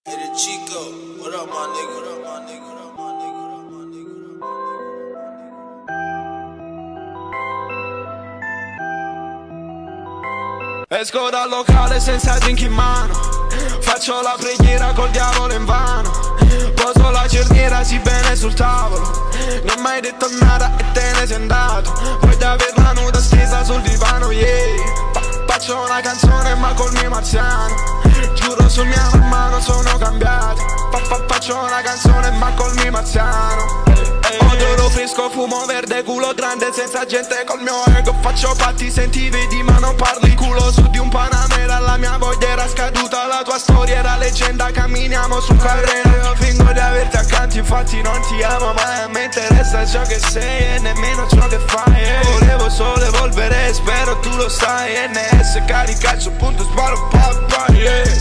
Hey, the Chico, what up, my nigga? What up, my nigga? What up, my nigga? What up, my nigga? What up, my nigga? Esco dal locale senza drink in mano, faccio la preghiera col diavolo in vano, poso la cerniera sì bene sul tavolo, non mai detto nada e te ne sei andato, poi di averla nuda stesa sul divano, yeah. Faccio una canzone ma col mio marziano, giuro sul mia mamma non sono cambiato. Faccio una canzone ma col mio marziano. Odoro fresco, fumo verde, culo grande senza gente col mio ego. Faccio patti, senti, vedi ma non parli. Culo su di un Panamera, la mia voglia era scaduta. La tua storia era leggenda, camminiamo su carrera. Io fingo di averti accanto, infatti non ti amo mai. A me interessa ciò che sei e nemmeno ciò che fai. Volevo solo evolvere, spero tu lo sai. NS carica il suo punto, sparo papà, yeah.